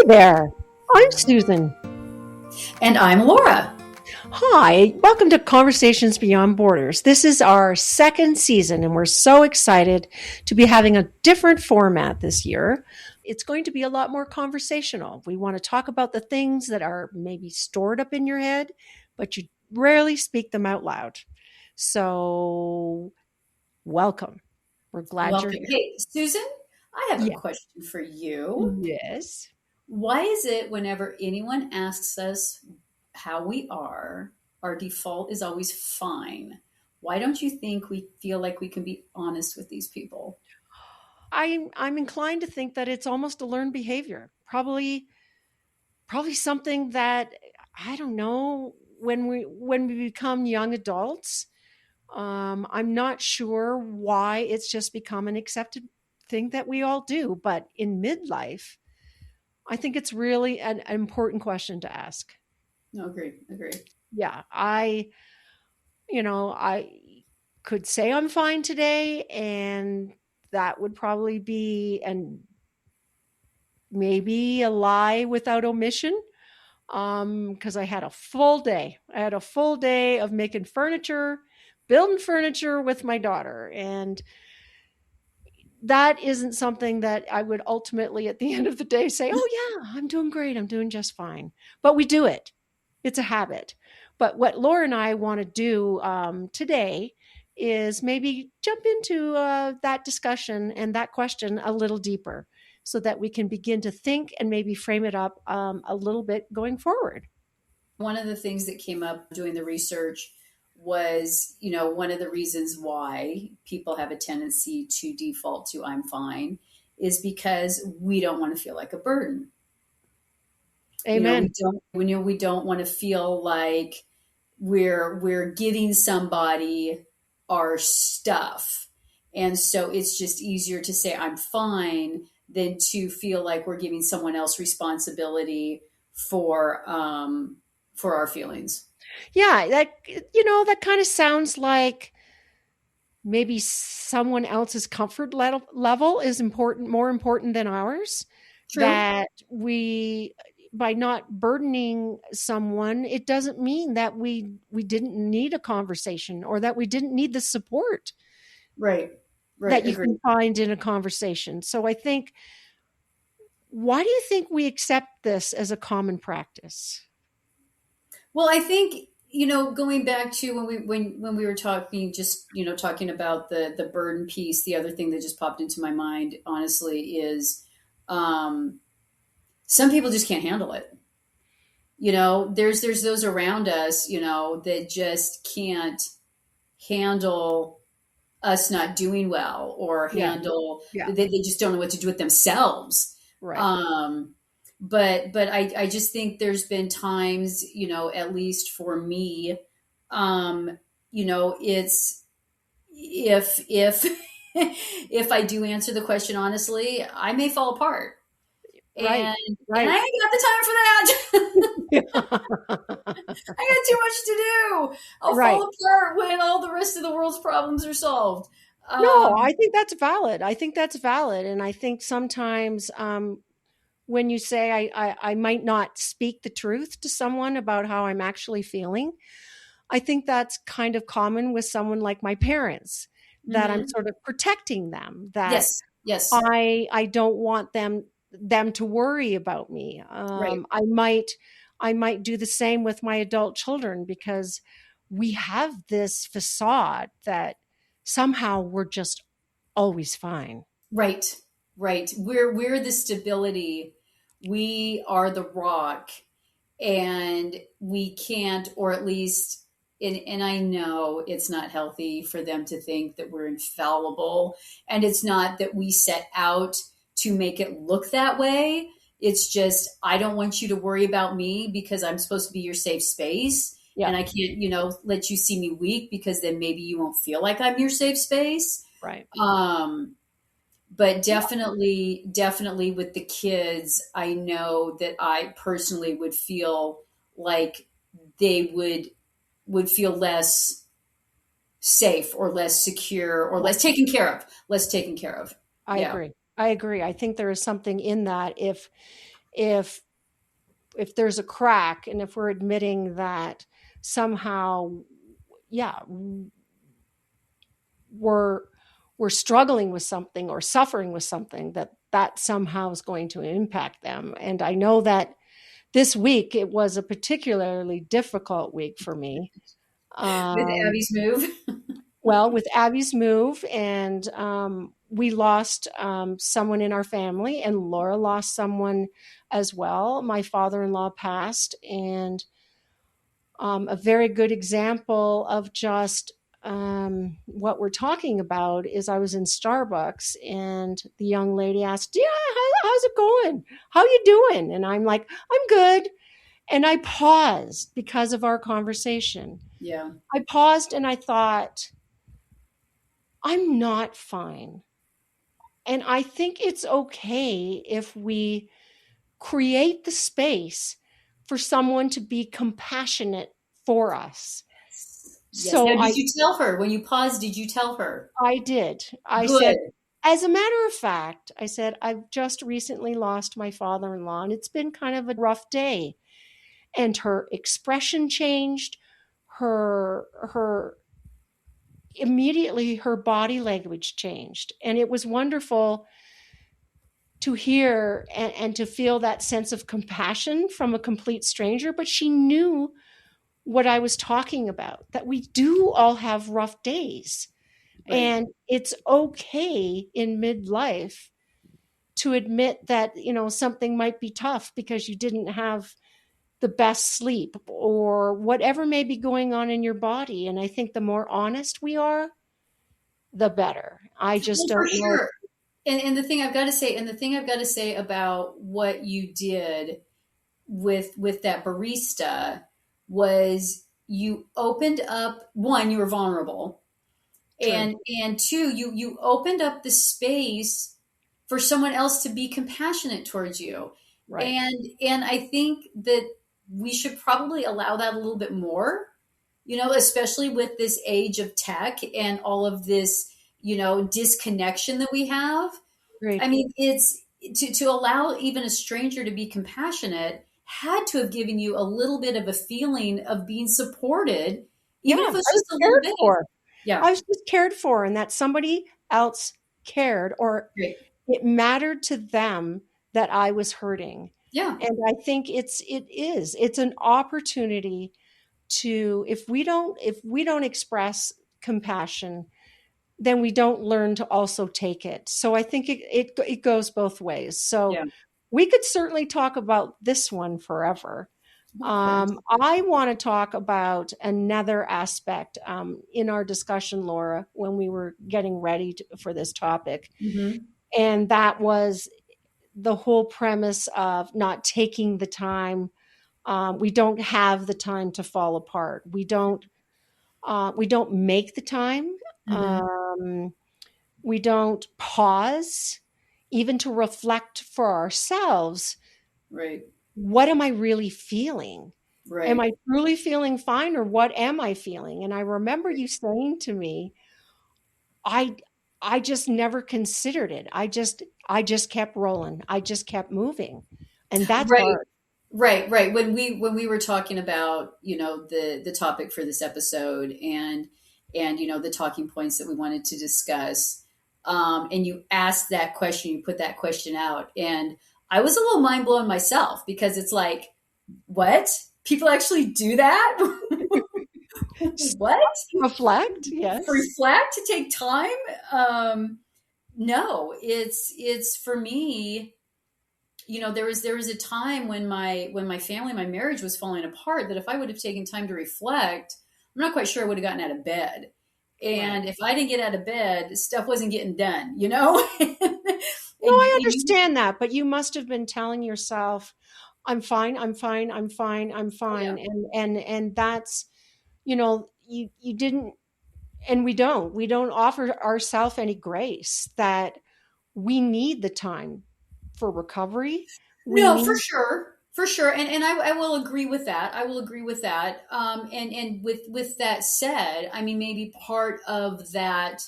there. I'm Susan. And I'm Laura. Hi, welcome to Conversations Beyond Borders. This is our second season, and we're so excited to be having a different format this year. It's going to be a lot more conversational. We want to talk about the things that are maybe stored up in your head, but you rarely speak them out loud. So, welcome. We're glad you're Welcome. here. Hey, Susan, I have a Yeah. question for you. Yes. Why is it whenever anyone asks us how we are, our default is always fine? Why don't you think we feel like we can be honest with these people? I'm inclined to think that it's almost a learned behavior. Probably something that I don't know when we become young adults. I'm not sure why it's just become an accepted thing that we all do, but in midlife, I think it's really an important question to ask. No, agree, agree. Yeah, I could say I'm fine today, and that would probably be and maybe a lie without omission. Because I had a full day. I had a full day of making furniture, building furniture with my daughter. And that isn't something that I would ultimately at the end of the day say, oh, yeah, I'm doing great. I'm doing just fine. But we do it, it's a habit. But what Laura and I want to do today is maybe jump into that discussion and that question a little deeper so that we can begin to think and maybe frame it up a little bit going forward. One of the things that came up doing the research was, one of the reasons why people have a tendency to default to I'm fine is because we don't want to feel like a burden. Amen. We don't want to feel like we're giving somebody our stuff. And so it's just easier to say I'm fine than to feel like we're giving someone else responsibility for our feelings. Yeah, that kind of sounds like maybe someone else's comfort level is more important than ours. True. That we, by not burdening someone, it doesn't mean that we didn't need a conversation or that we didn't need the support Right. that Right. you Agree. can find in a conversation. So I think, why do you think we accept this as a common practice? Well, I think going back to when we were talking, just talking about the burden piece. The other thing that just popped into my mind, honestly, is um, some people just can't handle it. There's those around us, that just can't handle us not doing well, or Yeah. handle Yeah. they just don't know what to do with themselves. Right. um but I just think there's been times, at least for me, it's if if I do answer the question honestly, I may fall apart, Right. and I Right. ain't got the time for that. I got too much to do. I'll Right. fall apart when all the rest of the world's problems are solved. No, um I think that's valid. I think that's valid. And I think sometimes when you say I might not speak the truth to someone about how I'm actually feeling, I think that's kind of common with someone like my parents, that I'm mhm. sort of protecting them, that Yes, yes, I don't want them to worry about me. right. I might do the same with my adult children because we have this facade that somehow we're just always fine. Right, right. We're the stability. We are the rock, and we can't, or at least, and I know it's not healthy for them to think that we're infallible, and it's not that we set out to make it look that way. It's just I don't want you to worry about me because I'm supposed to be your safe space, Yeah, and I can't, let you see me weak because then maybe you won't feel like I'm your safe space. right. Um, but definitely with the kids, I know that I personally would feel like they would feel less safe, or less secure, or Yeah, less taken care of. I Yeah. agree. I agree. I think there is something in that. If if there's a crack, and if we're admitting that somehow, yeah, we're struggling with something or suffering with something, that somehow is going to impact them. And I know that this week it was a particularly difficult week for me. With um, Abby's move. well, with Abby's move, and we lost someone in our family, and Laura lost someone as well. My father-in-law passed, and a very good example of just what we're talking about is I was in Starbucks, and the young lady asked, "Yeah, how's it going? How you doing?" And I'm like, "I'm good." And I paused because of our conversation. Yeah. I paused and I thought, I'm not fine. And I think it's okay if we create the space for someone to be compassionate for us. Yes. Now, So did you tell her when you paused? Did you tell her? I did. I said, Good. as a matter of fact, I said, I've just recently lost my father in law, and it's been kind of a rough day. And her expression changed. Her immediately her body language changed. And it was wonderful to hear and to feel that sense of compassion from a complete stranger. But she knew what I was talking about, that we do all have rough days. Right. And it's okay in midlife to admit that, something might be tough because you didn't have the best sleep or whatever may be going on in your body. And I think the more honest we are, the better. I just Well, for don't know. sure. And the thing I've got to say, about what you did with that barista was you opened up, one, you were vulnerable, True. and two, you opened up the space for someone else to be compassionate towards you. Right. And I think that we should probably allow that a little bit more, especially with this age of tech and all of this, disconnection that we have. I Great. mean, it's to allow even a stranger to be compassionate had to have given you a little bit of a feeling of being supported, Yeah. even if I it was was just a little cared bit. for. Yeah, I was just cared for, and that somebody else cared, or great. it mattered to them that I was hurting. Yeah, And I think it's an opportunity to, if we don't express compassion, then we don't learn to also take it. So I think it goes both ways. So yeah, we could certainly talk about this one forever. of course. I want to talk about another aspect in our discussion, Laura, when we were getting ready for this topic. Hmm. And that was the whole premise of not taking the time. We don't have the time to fall apart. We don't make the time. Hmm. We don't pause even to reflect for ourselves. Right, What am I really feeling? Am right. I truly feeling fine, or what am I feeling? And I remember you saying to me, I I just never considered it. I just kept rolling. I just kept moving. And that's Right. hard. Right. When we were talking about, the topic for this episode, and the talking points that we wanted to discuss, and you asked that question, you put that question out, and I was a little mind blown myself, because it's like, what? People actually do that? What? Reflect, yes. Reflect, to take time? No, it's for me. There was a time when my family, my marriage was falling apart, that if I would have taken time to reflect, I'm not quite sure I would have gotten out of bed. Right. And if I didn't get out of bed, stuff wasn't getting done. No, And I you, understand that, but you must have been telling yourself, I'm fine, I'm fine, I'm fine, I'm oh yeah, fine. And that's, you didn't, and we don't offer ourselves any grace, that we need the time for recovery. We no, for need, sure, for sure, and I will agree with that. I will agree with that. And with that said, I mean, maybe part of that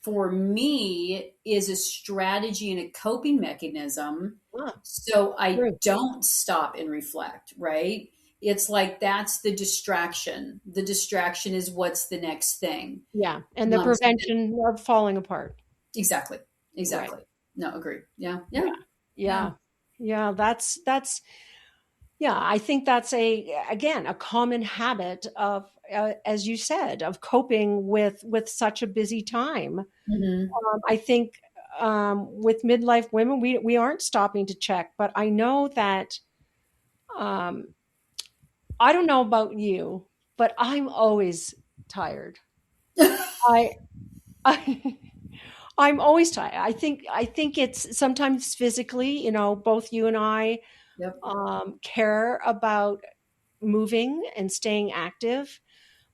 for me is a strategy and a coping mechanism. Ah, So I true. don't stop and reflect, right? It's like that's the distraction. The distraction is what's the next thing. Yeah. And the So prevention of falling apart. exactly. Right. Exactly. No, agree. Yeah. Yeah. Yeah. Yeah. Yeah. Yeah. Yeah, I think that's again, a common habit of, as you said, of coping with such a busy time. Hmm. I think with midlife women, we aren't stopping to check, but I know that um, I don't know about you, but I'm always tired. I, I I'm always tired. I think it's sometimes physically, both you and I Yep. care about moving and staying active.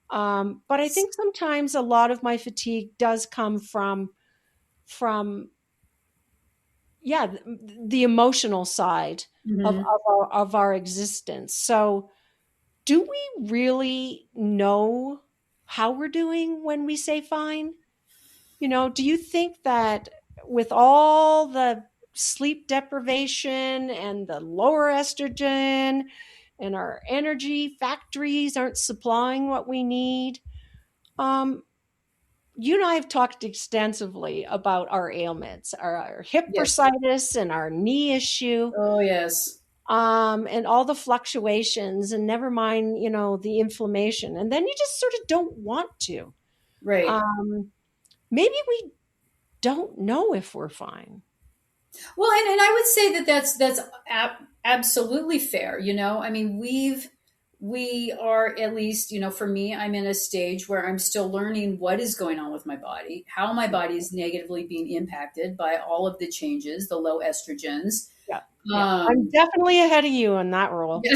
But I think sometimes a lot of my fatigue does come from yeah, the emotional side Hmm. of our existence. So, do we really know how we're doing when we say fine? Do you think that with all the sleep deprivation and the lower estrogen and our energy factories aren't supplying what we need? Um, you and I have talked extensively about our ailments, our hip Yes. bursitis and our knee issue, Oh, yes. and all the fluctuations, and never mind, the inflammation. And then you just sort of don't want to. Right. Um, maybe we don't know if we're fine. Well, and I would say that that's absolutely fair. I mean, we are at least, for me, I'm in a stage where I'm still learning what is going on with my body, how my body is negatively being impacted by all of the changes, the low estrogens. Yeah, yeah. I'm Um, definitely ahead of you in that role.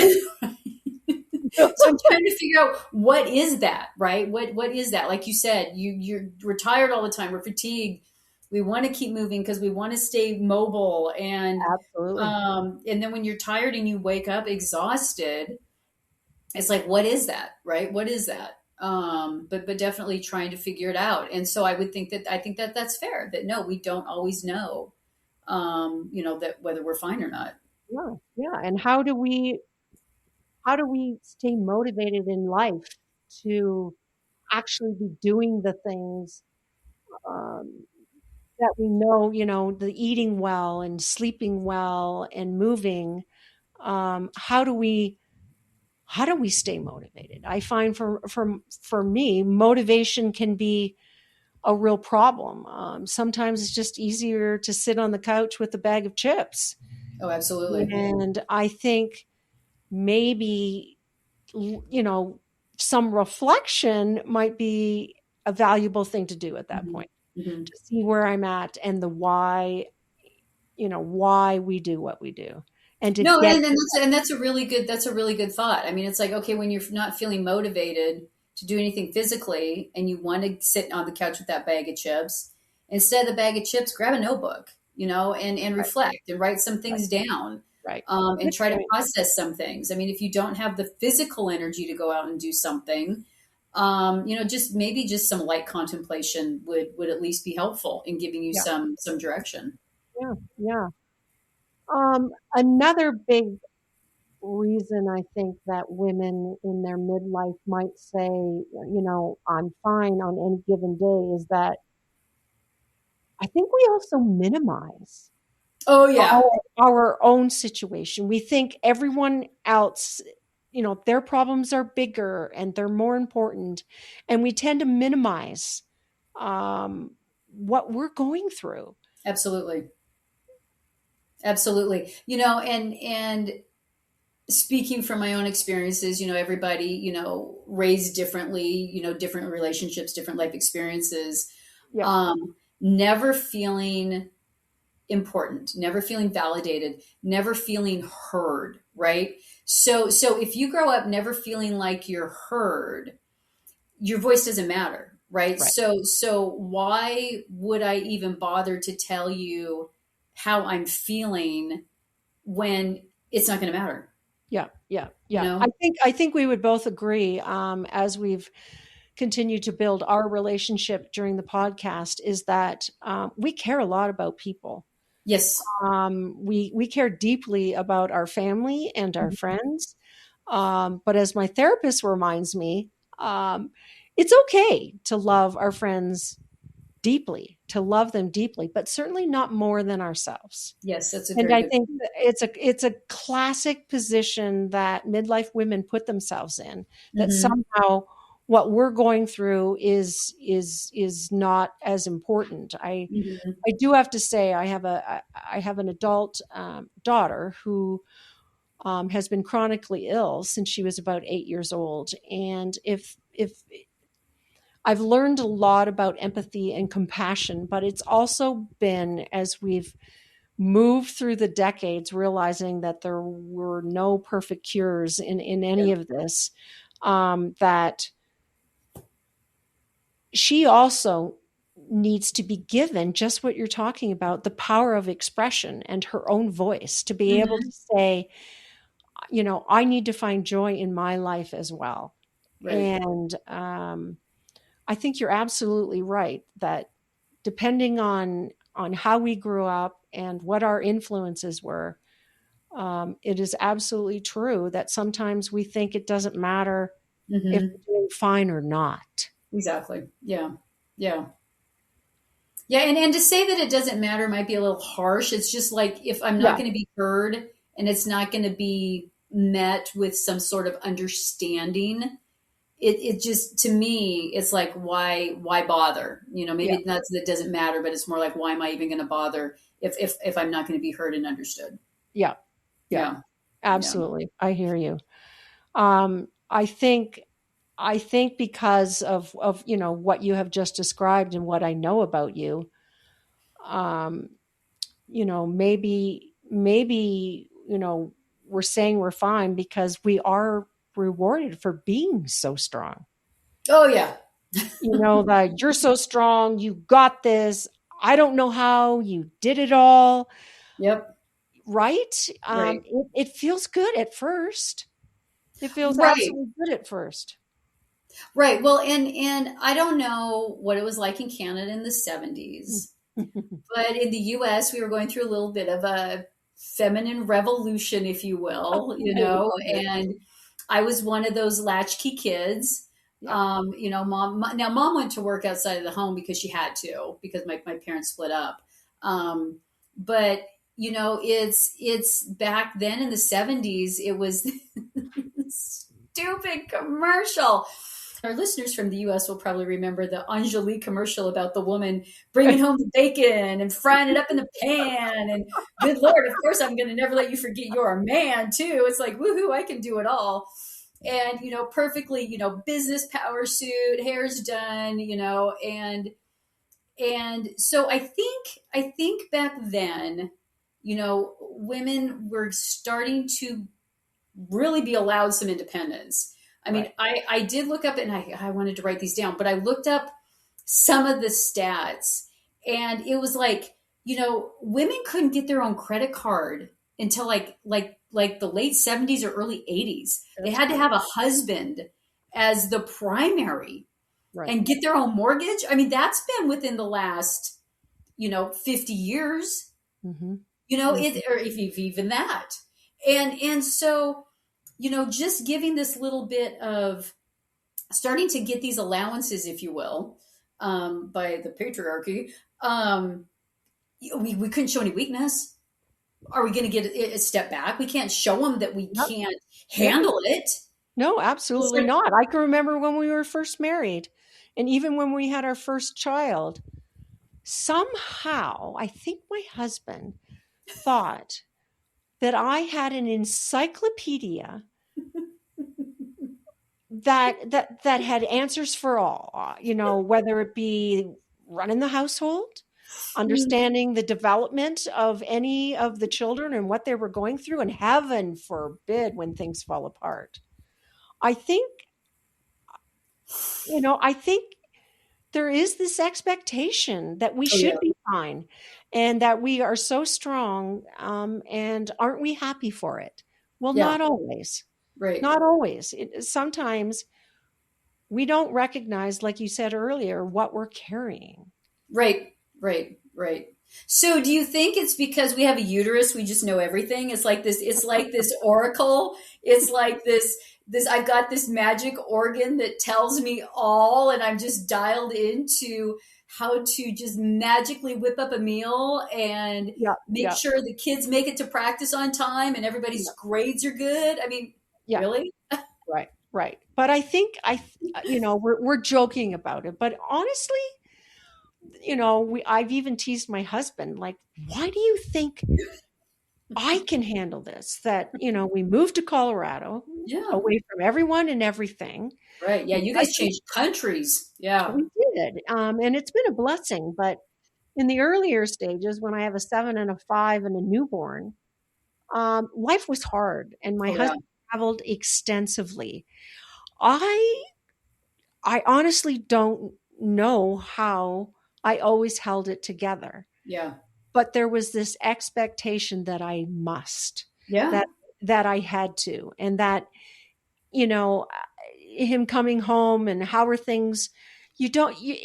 so I'm trying to figure out what is that, right? What is that? Like you said, we're tired all the time. We're fatigued. We want to keep moving because we want to stay mobile, Absolutely. and then when you're tired and you wake up exhausted, it's like, what is that, right? What is that? But definitely trying to figure it out. And so I think that that's fair. That no, we don't always know, that whether we're fine or not. Yeah, yeah. And how do we stay motivated in life to actually be doing the things um, that we know, the eating well and sleeping well and moving. How do we stay motivated? I find for me, motivation can be a real problem. Sometimes it's just easier to sit on the couch with a bag of chips. Oh, absolutely. And I think maybe, some reflection might be a valuable thing to do at that Hmm. point, Hmm. to see where I'm at and the why we do what we do, and to No, get and that's a really good thought. I mean, it's like, okay, when you're not feeling motivated to do anything physically and you want to sit on the couch with that bag of chips, instead of the bag of chips, grab a notebook, and right, reflect and write some right, things down, right. and Good try to point. process some things. I mean, if you don't have the physical energy to go out and do something, just maybe just some light contemplation would at least be helpful in giving you Yeah, some direction. yeah, yeah. Another big reason I think that women in their midlife might say, I'm fine on any given day is that I think we also minimize Oh yeah, our own situation. We think everyone else, their problems are bigger and they're more important, and we tend to minimize what we're going through. absolutely. Absolutely. And speaking from my own experiences, everybody, raised differently, different relationships, different life experiences, Yeah, never feeling important, never feeling validated, never feeling heard, right? So if you grow up never feeling like you're heard, your voice doesn't matter, right? right. So why would I even bother to tell you how I'm feeling when it's not going to matter, Yeah, yeah, you yeah. I know? think I think we would both agree, as we've continue to build our relationship during the podcast is that we care a lot about people. Yes. We care deeply about our family and our Mhm. friends. But as my therapist reminds me, um, it's okay to love our friends deeply, to love them deeply, but certainly not more than ourselves. Yes, that's a And very I good think point. that it's a classic position that midlife women put themselves in, that Hmm. somehow what we're going through is not as important. Hmm. I do have to say I have an adult daughter who has been chronically ill since she was about 8 years old, and if I've learned a lot about empathy and compassion, but it's also been as we've moved through the decades, realizing that there were no perfect cures in Yeah. any of this, that she also needs to be given just what you're talking about, the power of expression and her own voice to be able to Hmm. say, I need to find joy in my life as well. Right. And I think you're absolutely right that depending on how we grew up and what our influences were, it is absolutely true that sometimes we think it doesn't matter if Hmm. we're doing fine or not. Exactly. Yeah. Yeah. Yeah. And to say that it doesn't matter might be a little harsh. It's just like if I'm not Yeah, going to be heard and it's not going to be met with some sort of understanding, it just, to me, it's like, why bother? yeah, Maybe that's, that doesn't matter, but it's more like, why am I even going to bother if I'm not going to be heard and understood? yeah, yeah, Yeah. Yeah. absolutely. I hear you. Um, I think I think because of what you have just described and what I know about you, um, maybe we're saying we're fine because we are rewarded for being so strong. Oh yeah. That you're so strong, you got this. I don't know how you did it all, Yep. right? Right. It feels good at first. It feels Right. absolutely good at first. Right. Well, and I don't know what it was like in Canada in the 70s, but in the US we were going through a little bit of a feminine revolution, if you will, I love it. and I was one of those latchkey kids. Yeah. Mom went to work outside of the home because she had to, because my parents split up. But it's back then in the 70s, it was stupid commercial. Our listeners from the US will probably remember the Angelique commercial about the woman bringing home the bacon and frying it up in the pan. And good Lord, of course, I'm going to never let you forget you're a man, too. It's like, woohoo, I can do it all. And, perfectly, business power suit, hair's done, and so I think back then, women were starting to really be allowed some independence. I mean, Right. I did look up, and I wanted to write these down, but I looked up some of the stats, and it was like, women couldn't get their own credit card until like the late 70s or early 80s. They That's had to correct. have a husband as the primary Right. and get their own mortgage. I mean, that's been within the last, 50 years, Hmm. or if even that. And so, just giving this little bit of starting to get these allowances, if you will, by the patriarchy. We couldn't show any weakness. Are we going to get a step back? We can't show them that we Yep. can't Yep. handle it. No, It's absolutely like, not. I can remember when we were first married, and even when we had our first child. Somehow, I think my husband thought that I had an encyclopedia that had answers for all. Whether it be running the household, understanding the development of any of the children and what they were going through, and heaven forbid when things fall apart. I think, I think there is this expectation that we oh should yeah, be fine and that we are so strong. And aren't we happy for it? Well, yeah, not always. right, Not always. Sometimes we don't recognize, like you said earlier, what we're carrying. Right, right, right. So do you think it's because we have a uterus, we just know everything? It's like this oracle. It's like this I've got this magic organ that tells me all, and I'm just dialed into how to just magically whip up a meal and Yeah, make yeah, sure the kids make it to practice on time and everybody's yeah, grades are good. I mean, yeah. really? Right, right. But I think we're joking about it, but honestly, I've even teased my husband, like, why do you think I can handle this? That, we moved to Colorado, Yeah. away from everyone and everything. Right. Yeah, you I guys think changed countries. Yeah. we did, and it's been a blessing. But in the earlier stages, when I have a 7 and a 5 and a newborn, life was hard, and my Oh yeah. husband traveled extensively. I I honestly don't know how I always held it together, Yeah. but there was this expectation that I must, Yeah. that that I had to, and that, you know, him coming home and how are things, you don't you,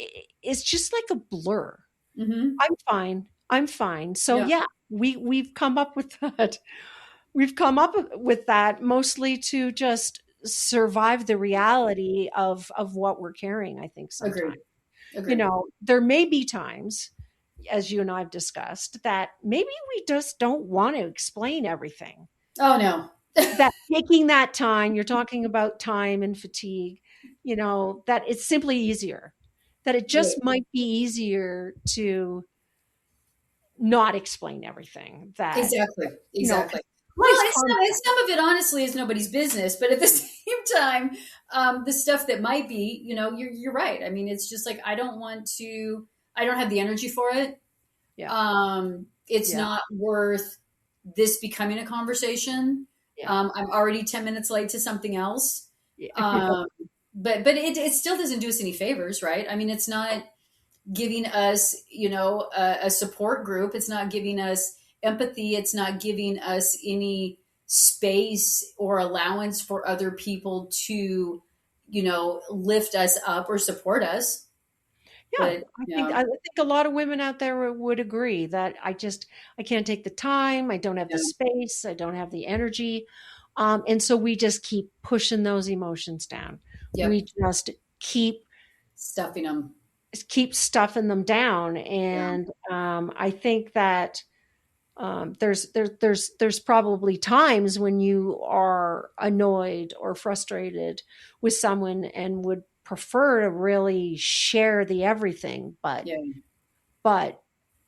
it's just like a blur. Hmm. I'm fine. I'm fine. So Yeah. yeah, we've come up with that. We've come up with that mostly to just survive the reality of what we're carrying, I think sometimes. Agreed. Agreed. There may be times, as you and I've discussed, that maybe we just don't want to explain everything. Oh no. That taking that time, you're talking about time and fatigue, that it's simply easier, that it Right. just might be easier to not explain everything. That, Exactly. 'cause Exactly. Well, nobody's and contact. some of it honestly is nobody's business, but at the same time, the stuff that might be, you're right. I mean, it's just like I don't have the energy for it. Yeah. It's Yeah. not worth this becoming a conversation. Yeah. I'm already 10 minutes late to something else. Yeah. Um, but it still doesn't do us any favors, right? I mean, it's not giving us, a support group. It's not giving us empathy. It's not giving us any space or allowance for other people to, lift us up or support us. Yeah, But I think yeah, I think a lot of women out there would agree that I can't take the time, I don't have the yeah, space, I don't have the energy, and so we just keep pushing those emotions down. We yep, just stuffing them. keep stuffing them down, Yeah, and I think that there's probably times when you are annoyed or frustrated with someone and would prefer to really share the everything, but yeah. but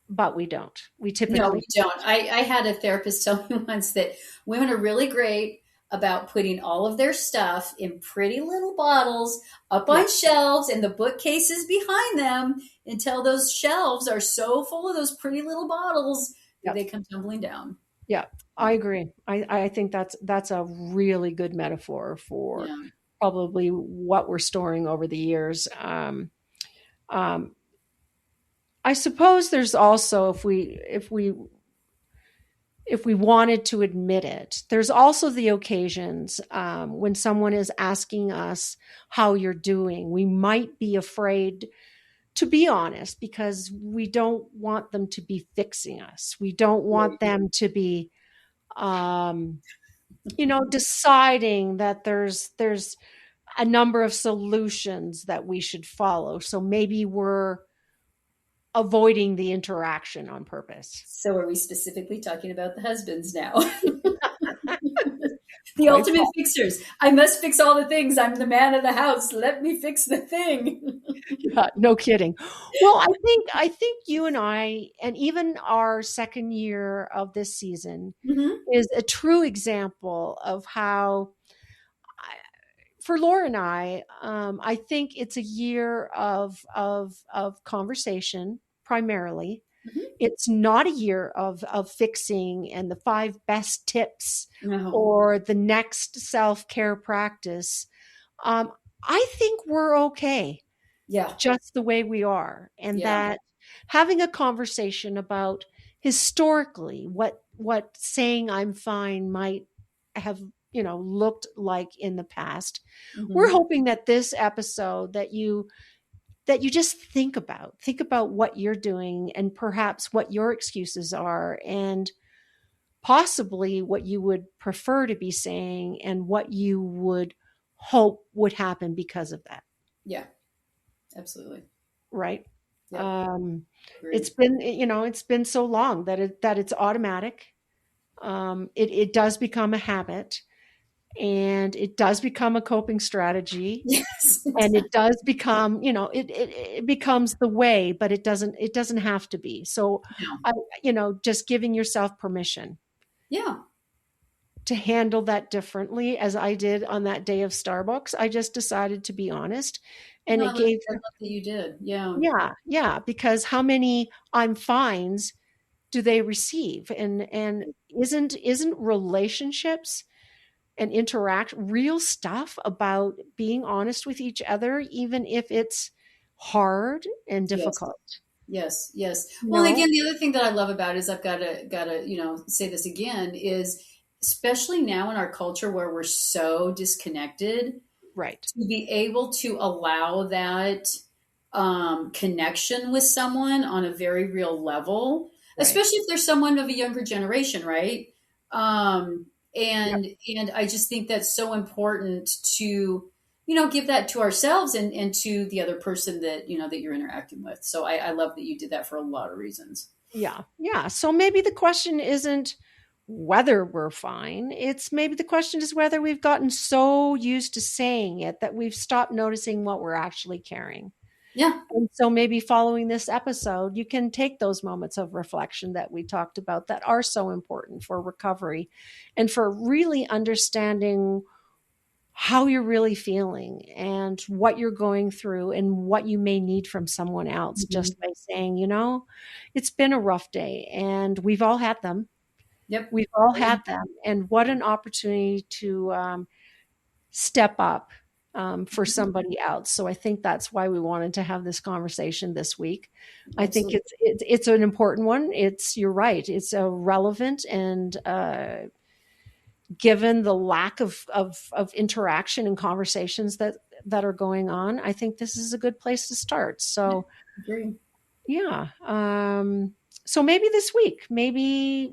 but we don't. We No, we typically don't. I had a therapist tell me once that women are really great about putting all of their stuff in pretty little bottles up yeah, on shelves and the bookcases behind them until those shelves are so full of those pretty little bottles that yeah, they come tumbling down. yeah. I agree. I think that's a really good metaphor for Yeah. probably what we're storing over the years. Um, I suppose there's also, if we wanted to admit it, there's also the occasions when someone is asking us how you're doing. We might be afraid to be honest because we don't want them to be fixing us. We don't want Right. them to be, deciding that there's a number of solutions that we should follow. So maybe we're avoiding the interaction on purpose. So are we specifically talking about the husbands now? The Quite ultimate fixers. I must fix all the things. I'm the man of the house. Let me fix the thing. Yeah, no kidding. Well, I think you and I, and even our second year of this season, Hmm. is a true example of how, for Laura and I think it's a year of conversation primarily. Hmm. It's not a year of fixing and the 5 best tips No. or the next self care practice. I think we're okay Yeah. just the way we are, and Yeah. that having a conversation about historically what saying I'm fine might have looked like in the past. We're Mm-hmm. hoping that this episode that you just think about what you're doing and perhaps what your excuses are and possibly what you would prefer to be saying and what you would hope would happen because of that. Yeah, absolutely. Right. Yep. um it's Agreed. been it's been so long that it's automatic. It does become a habit, and it does become a coping strategy, Yes. and it does become, it becomes the way, but it doesn't have to be. So No. I just giving yourself permission Yeah. to handle that differently, as I did on that day of Starbucks. I just decided to be honest, and No, it gave I love that you did. Yeah. yeah, because how many I'm fines do they receive? And isn't relationships and interact real stuff about being honest with each other, even if it's hard and Yes. difficult? Yes, yes. You Well, and know, again, the other thing that I love about it is I've got to say this again is especially now in our culture where we're so disconnected, right, to be able to allow that connection with someone on a very real level, right. especially if there's someone of a younger generation, right? Um, Yep. and I just think that's so important to give that to ourselves and to the other person that that you're interacting with. So I love that you did that for a lot of reasons. Yeah. Yeah. So maybe the question isn't whether we're fine. It's maybe the question is whether we've gotten so used to saying it that we've stopped noticing what we're actually carrying. Yeah, And so maybe following this episode, you can take those moments of reflection that we talked about that are so important for recovery and for really understanding how you're really feeling and what you're going through and what you may need from someone else, hmm, just by saying, it's been a rough day, and we've all had them. yep, We've all agreed. had them. And what an opportunity to step up for somebody else. So I think that's why we wanted to have this conversation this week. I think Absolutely. it's an important one. You're right. It's a relevant and given the lack of interaction and conversations that are going on, I think this is a good place to start. Yeah, So agreed. yeah. So maybe this week, maybe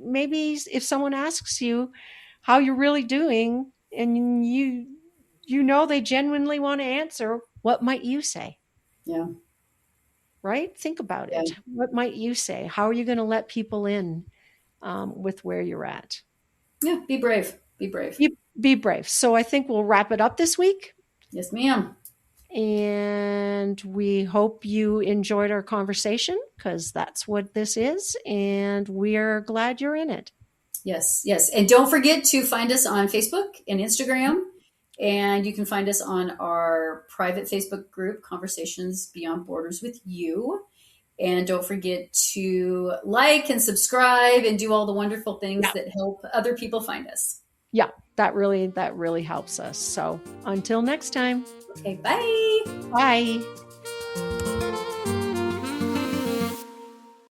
if someone asks you how you're really doing, and they genuinely want to answer, what might you say? Yeah, Right? Think about yeah, it. What might you say? How are you going to let people in with where you're at? yeah. Be brave. Be brave. Be brave. So I think we'll wrap it up this week. Yes, ma'am. And we hope you enjoyed our conversation, because that's what this is. And we're glad you're in it. Yes, yes. And don't forget to find us on Facebook and Instagram. And you can find us on our private Facebook group, Conversations Beyond Borders with You. And don't forget to like and subscribe and do all the wonderful things Yeah. that help other people find us. Yeah. That really helps us. So until next time, Okay, bye. bye.